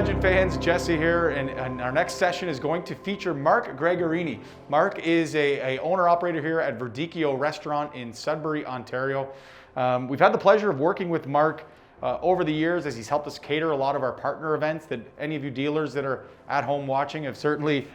Legend fans, Jesse here, and our next session is going to feature Mark Gregorini. Mark is a owner-operator here at Verdicchio Restaurant in Sudbury, Ontario. We've had the pleasure of working with Mark over the years as he's helped us cater a lot of our partner events that any of you dealers that are at home watching have certainly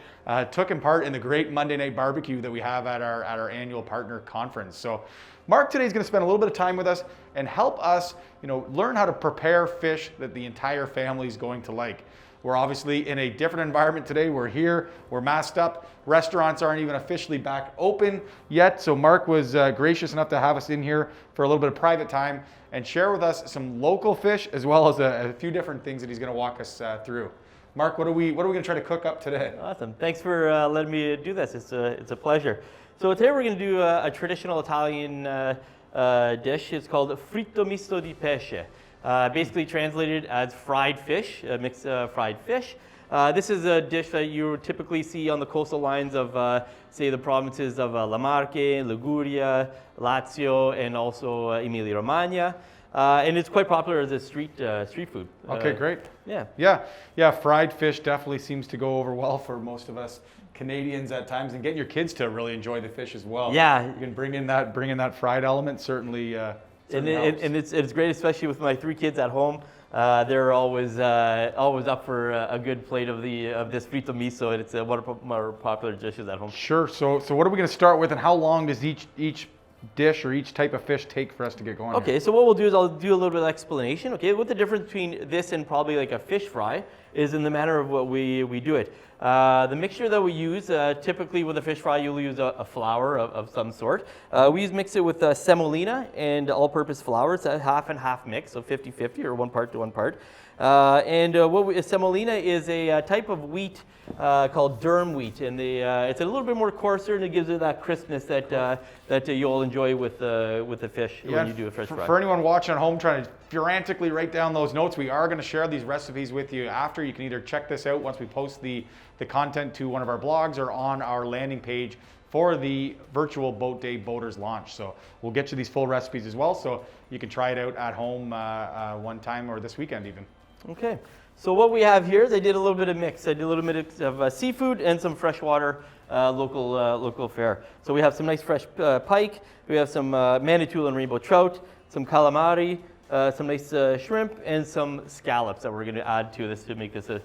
taken part in the great Monday night barbecue that we have at our annual partner conference. So Mark today is going to spend a little bit of time with us and help us, learn how to prepare fish that the entire family is going to like. We're obviously in a different environment today. We're here, we're masked up. Restaurants aren't even officially back open yet. So Mark was gracious enough to have us in here for a little bit of private time and share with us some local fish as well as a few different things that he's going to walk us through. Mark, what are we going to try to cook up today? Awesome. Thanks for letting me do this. It's a pleasure. So today we're going to do a traditional Italian dish. It's called Fritto Misto di Pesce. Basically translated as fried fish, mixed fried fish. This is a dish that you typically see on the coastal lines of, say, the provinces of La Marche, Liguria, Lazio, and also Emilia-Romagna. And it's quite popular as a street food. Okay, great. Yeah. Fried fish definitely seems to go over well for most of us Canadians at times, and getting your kids to really enjoy the fish as well. Yeah, you can bring in that fried element certainly. And it's great, especially with my 3 kids at home. They're always up for a good plate of this frito miso, and it's one of my popular dishes at home. Sure. So what are we going to start with, and how long does each dish or each type of fish take for us to get going? Okay, so what we'll do is I'll do a little bit of explanation. Okay, what the difference between this and probably like a fish fry is in the manner of what we do it. The mixture that we use, typically with a fish fry, you'll use a flour of some sort. We mix it with semolina and all-purpose flour. It's a half and half mix, so 50-50 or 1 part to 1 part. Semolina is a type of wheat called durum wheat, and it's a little bit more coarser, and it gives it that crispness that you'll enjoy with the fish when you do a fish fry. For anyone watching at home trying to frantically write down those notes, we are going to share these recipes with you after. You can either check this out once we post the content to one of our blogs or on our landing page for the virtual Boat Day Boaters Launch. So we'll get you these full recipes as well, so you can try it out at home one time or this weekend even. Okay, so what we have here is I did a little bit of mix. I did a little bit of seafood and some freshwater local fare. So we have some nice fresh pike, we have some Manitoulin and rainbow trout, some calamari, some nice shrimp, and some scallops that we're going to add to this to make this a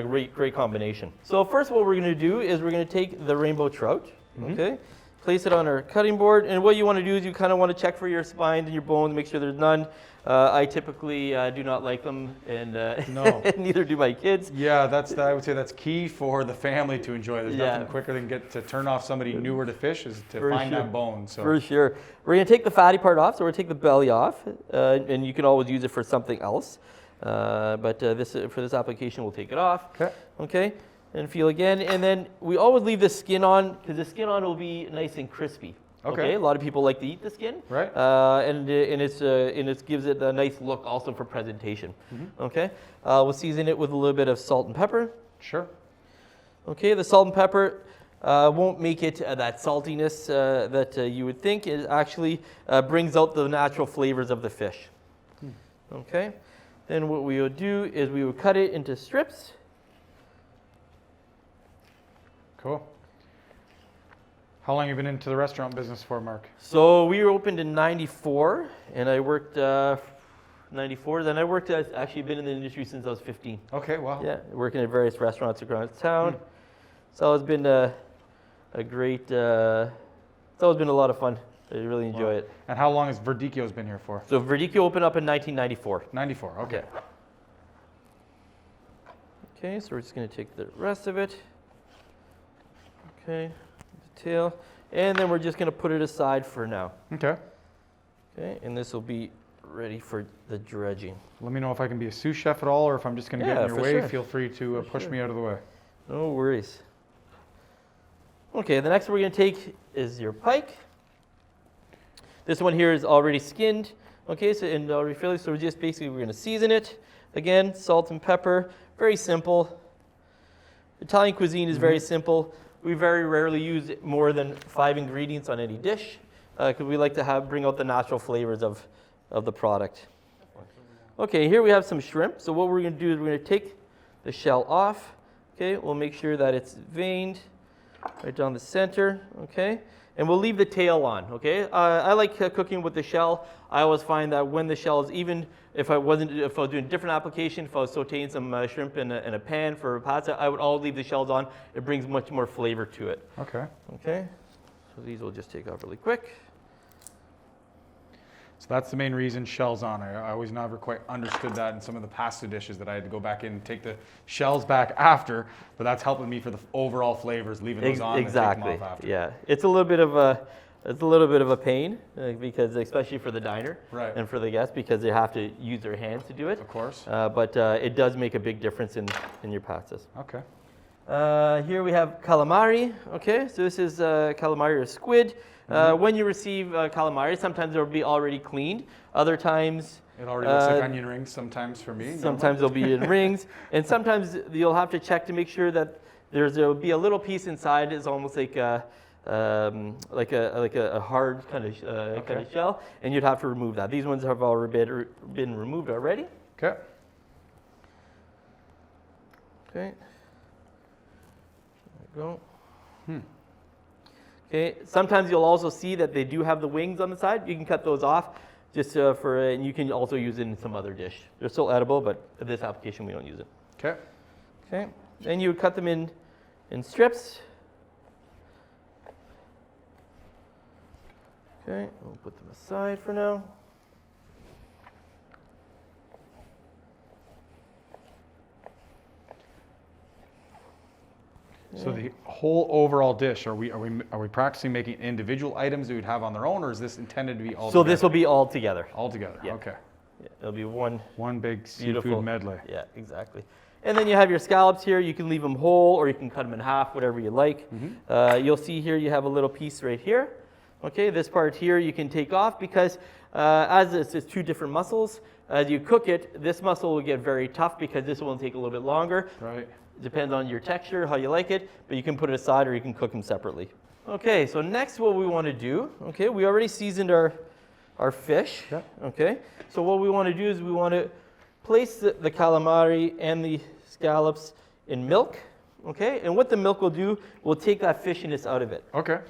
great combination. So first what we're going to do is we're going to take the rainbow trout, okay, place it on our cutting board, and what you want to do is you kind of want to check for your spines and your bones, make sure there's none. I typically do not like them, and no. neither do my kids. Yeah, I would say that's key for the family to enjoy. There's nothing quicker than get to turn off somebody newer to fish is to find that bone. So. For sure. We're going to take the fatty part off, so we're going to take the belly off, and you can always use it for something else. But for this application, we'll take it off. Okay. And feel again, and then we always leave the skin on, because the skin on will be nice and crispy. Okay. A lot of people like to eat the skin, right? And it gives it a nice look also for presentation. Okay. We'll season it with a little bit of salt and pepper. Sure. Okay. The salt and pepper won't make it that saltiness that you would think. It actually brings out the natural flavors of the fish. Okay. Then what we will do is we will cut it into strips. Cool. How long have you been into the restaurant business for, Mark? So we were opened in '94, and I worked '94. Then I worked. I've actually been in the industry since I was 15. Okay, wow. Yeah, working at various restaurants around town. So it's been a great. It's always been a lot of fun. I really enjoy it. And how long has Verdicchio's been here for? So Verdicchio opened up in 1994. 94. Okay. Okay, so we're just going to take the rest of it. Okay, the tail, and then we're just going to put it aside for now. Okay. Okay, and this will be ready for the dredging. Let me know if I can be a sous chef at all, or if I'm just going to get in your way. Sure. Feel free to push me out of the way. No worries. Okay, the next one we're going to take is your pike. This one here is already skinned. Okay, so and already filled. So we're going to season it. Again, salt and pepper. Very simple. Italian cuisine is very simple. We very rarely use more than 5 ingredients on any dish because we like to bring out the natural flavors of the product. Okay, here we have some shrimp. So what we're going to do is we're going to take the shell off. Okay, we'll make sure that it's veined right down the center. Okay, and we'll leave the tail on. Okay, I like cooking with the shell. I always find that when the shell is, even if I was doing a different application, if I was sauteing some shrimp in a pan for pasta, I would all leave the shells on. It brings much more flavor to it. Okay. Okay, so these will just take off really quick. So that's the main reason shells on. I always never quite understood that in some of the pasta dishes that I had to go back in and take the shells back after, but that's helping me for the overall flavors, leaving those on exactly. and take them off after. Yeah, it's a little bit of a pain because especially for the diner and for the guests because they have to use their hands to do it. Of course. But it does make a big difference in your pastas. Okay. Here we have calamari. Okay, so this is calamari or squid. When you receive calamari, sometimes they'll be already cleaned. Other times, it already looks like onion rings sometimes for me. Sometimes they'll be in rings, and sometimes you'll have to check to make sure that there'll be a little piece inside. It's almost like a hard kind of shell, and you'd have to remove that. These ones have already been removed already. Okay. Okay. There we go. Okay. Sometimes you'll also see that they do have the wings on the side. You can cut those off just and you can also use it in some other dish. They're still edible, but in this application we don't use it. Okay. Okay. Then you would cut them in strips. Okay, we'll put them aside for now. So the whole overall dish, are we practicing making individual items that we'd have on their own, or is this intended to be all So together? this will be all together. All together, Yeah. okay. Yeah, it'll be one big beautiful seafood medley. Yeah, exactly. And then you have your scallops here. You can leave them whole or you can cut them in half, whatever you like. You'll see here you have a little piece right here. Okay, this part here you can take off because as it's two different muscles, as you cook it, this muscle will get very tough because this one will take a little bit longer. Right. Depends on your texture, how you like it, but you can put it aside or you can cook them separately. Okay, so next what we want to do, okay, we already seasoned our fish. Yeah. Okay, so what we want to do is we want to place the calamari and the scallops in milk. Okay, and what the milk will do, will take that fishiness out of it. Okay.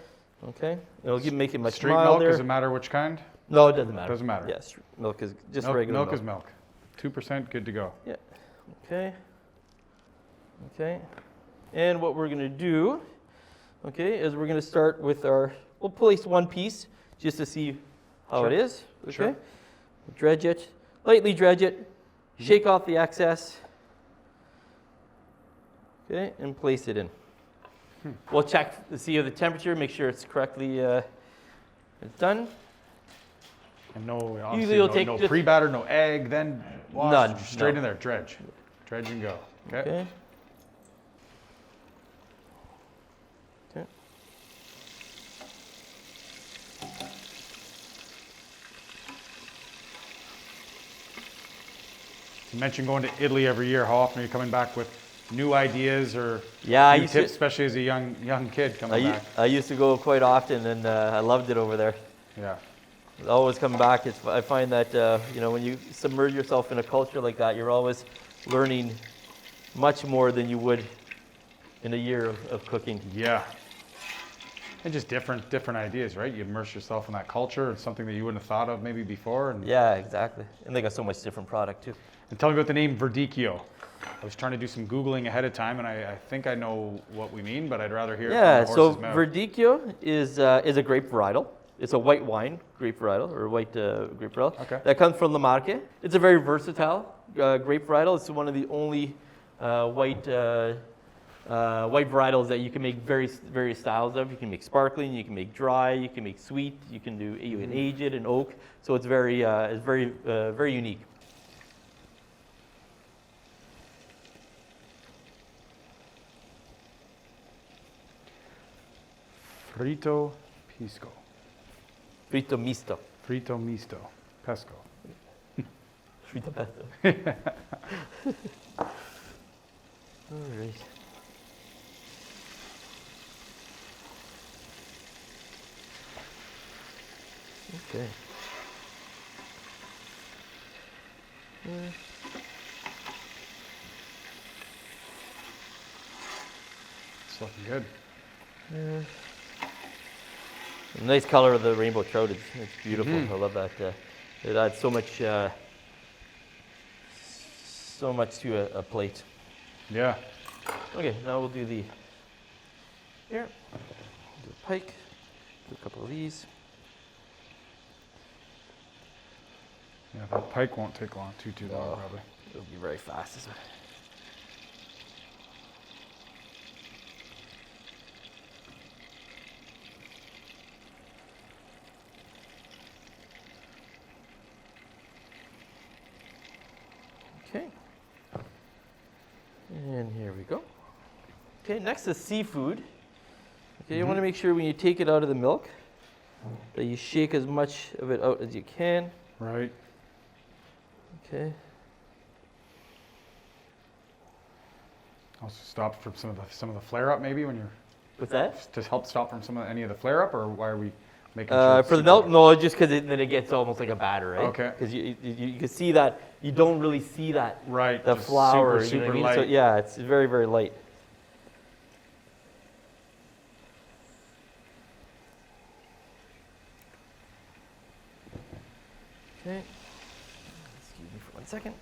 Okay, it'll make it much Street milder. milk, does it matter which kind? No, it doesn't matter. Doesn't matter. Yes, milk is just regular milk. Milk is milk. 2%, good to go. Yeah. Okay. Okay. And what we're going to do, okay, is we're going to start with we'll place one piece just to see how it is. Okay. Sure. Dredge it, lightly dredge it, shake off the excess. Okay, and place it in. We'll check to see the temperature, make sure it's correctly it's done. And no, Usually it'll take no just- pre-batter, no egg, then wash, None, straight no. in there, dredge. Dredge and go. Okay. Okay. Okay. You mentioned going to Italy every year. How often are you coming back with new ideas or Yeah, new tips, especially as a young kid coming back? I used to go quite often, and I loved it over there. Yeah. Always come back. I find that when you submerge yourself in a culture like that, you're always learning much more than you would in a year of cooking. Yeah. And just different ideas, right? You immerse yourself in that culture. It's something that you wouldn't have thought of maybe before. And Yeah, exactly. And they got so much different product too. And tell me about the name Verdicchio. I was trying to do some Googling ahead of time, and I think I know what we mean, but I'd rather hear it from the horse's mouth. Verdicchio is a grape varietal. It's a white wine grape varietal, or white grape varietal. Okay. That comes from La Marche. It's a very versatile grape varietal. It's one of the only white varietals that you can make various styles of. You can make sparkling, you can make dry, you can make sweet, you can age it in oak. So it's very unique. Fritto Pisco. Fritto Misto. Fritto Misto. Pesco. Fritto pesto. All right. Okay. It's looking good. The nice color of the rainbow trout. It's beautiful. I love that. It adds so much to a plate. Yeah. Okay, now we'll do the here. Do the pike. Do a couple of these. Yeah, that pike won't take long. Too long, probably. It'll be very fast. This one. Okay. And here we go. Okay, next is seafood. Okay, you want to make sure when you take it out of the milk that you shake as much of it out as you can. Right. Okay. Also stop from some of the flare up maybe when you're. What's that? To help stop from any of the flare up, or why are we making sure? For the milk, no, just because then it gets almost like a batter, right? Okay. Because you can see that you don't really see that. Right. The just flour, super you know what I mean? light. So yeah, it's very, very light. Okay. Excuse me for 1 second.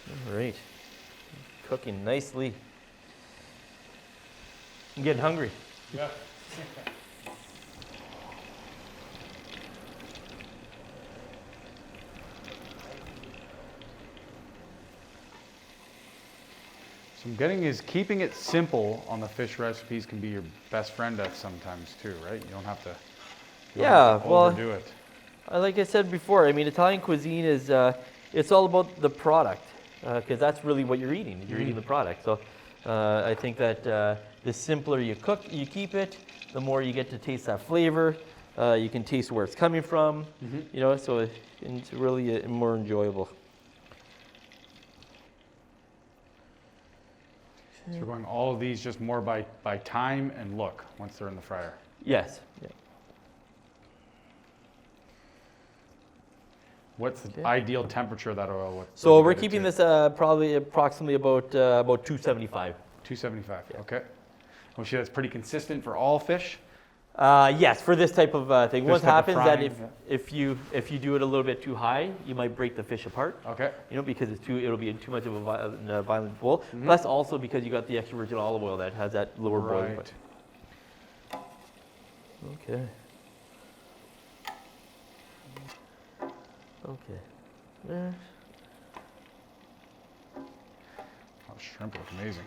All right. Cooking nicely. I'm getting hungry. Yeah. So I'm getting is keeping it simple on the fish recipes can be your best friend at sometimes too, right? You don't have to. Overdo it. Like I said before, I mean, Italian cuisine is it's all about the product because that's really what you're eating. You're eating the product. So I think that the simpler you cook, you keep it, the more you get to taste that flavor. You can taste where it's coming from. You know, so it's really more enjoyable. So we're going all of these just more by time and look once they're in the fryer. Yes. Yeah. What's the ideal temperature of that oil? So we're keeping this probably approximately about 275. 275. Yeah. Okay. Well, see, that's pretty consistent for all fish. Yes, for this type of thing. What happens that if you do it a little bit too high, you might break the fish apart. Okay. You know, because it'll be too much of a violent boil. Plus, also because you got the extra virgin olive oil that has that lower boiling point. Okay. Okay. There. Oh, shrimp look amazing.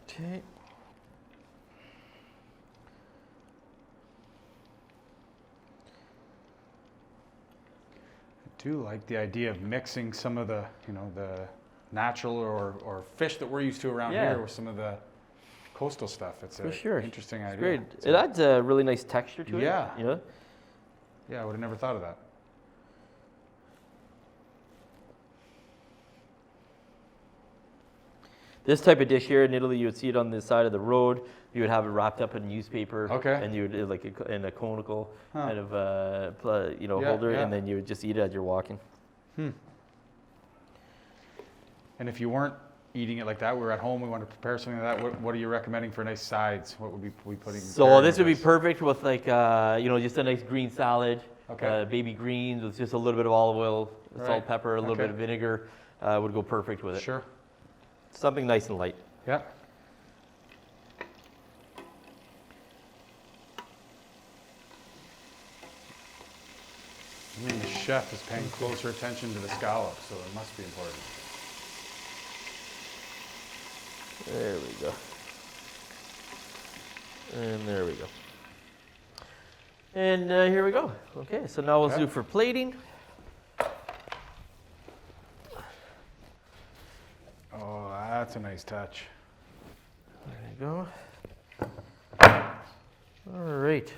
Okay. I do like the idea of mixing some of the, the natural or fish that we're used to around here with some of the coastal stuff. It's an interesting idea. Great. It adds a really nice texture to it. Yeah. You know? Yeah, I would have never thought of that. This type of dish here in Italy, you would see it on the side of the road. You would have it wrapped up in newspaper, and you would in a conical kind of holder, and then you would just eat it as you're walking. And if you weren't eating it like that, we were at home, we wanted to prepare something like that. What are you recommending for nice sides? What would we putting? So this would be perfect with just a nice green salad, baby greens with just a little bit of olive oil, salt, pepper, a little bit of vinegar would go perfect with it. Sure. Something nice and light. Yeah. I mean, the chef is paying closer attention to the scallops, so it must be important. There we go. And there we go. And here we go. Okay, so now we'll do for plating. Oh, that's a nice touch. There you go. All right.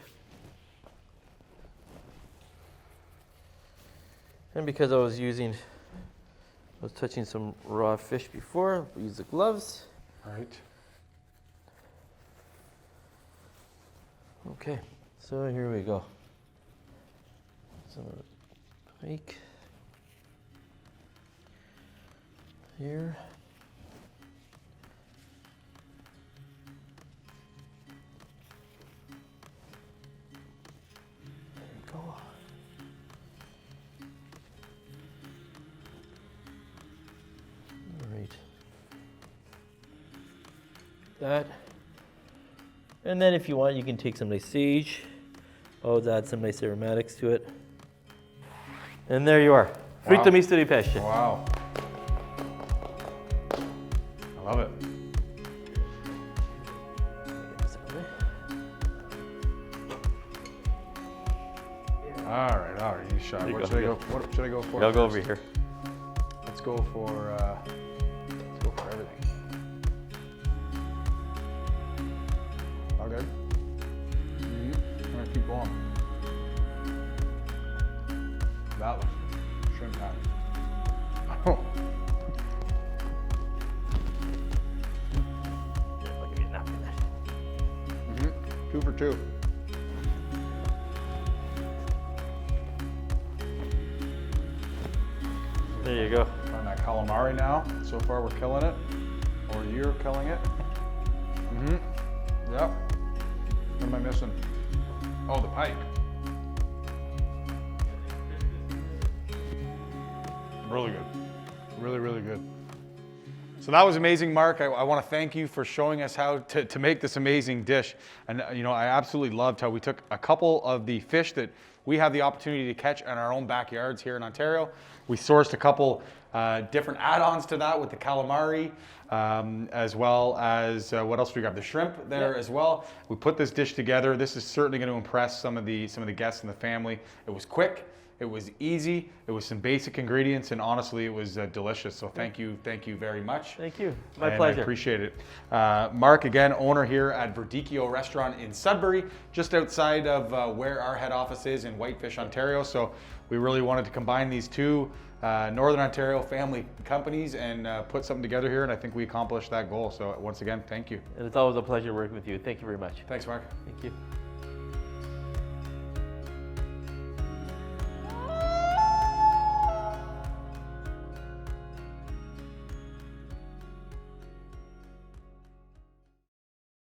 And because I was touching some raw fish before, I'll use the gloves. Right. Okay, so here we go. So Pike. Here. There you go. All right. That. And then if you want, you can take some nice sage. Always add some nice aromatics to it. And there you are. Wow. Fritto Misto di Pesce. Wow. I love it. All right. You shot. What should I go? What should I go for? I'll go over here. Let's go for everything. All good. I'm gonna keep going. That looks shrimp patty. Oh. Mm-hmm. 2 for 2. There you go. On that calamari now. So far we're killing it. Or you're killing it. Mm-hmm. Yep. What am I missing? Oh, the pike. Really good. Really, really good. So that was amazing, Mark. I want to thank you for showing us how to make this amazing dish. And you know, I absolutely loved how we took a couple of the fish that we have the opportunity to catch in our own backyards here in Ontario. We sourced a couple different add-ons to that with the calamari, as well as what else do we got? The shrimp there as well. We put this dish together. This is certainly going to impress some of the guests in the family. It was quick. It was easy. It was some basic ingredients, and honestly, it was delicious. So thank you very much. Thank you. My pleasure. I appreciate it. Mark, again, owner here at Verdicchio Restaurant in Sudbury, just outside of where our head office is in Whitefish, Ontario. So we really wanted to combine these two Northern Ontario family companies and put something together here, and I think we accomplished that goal. So once again, thank you. And it's always a pleasure working with you. Thank you very much. Thanks, Mark. Thank you.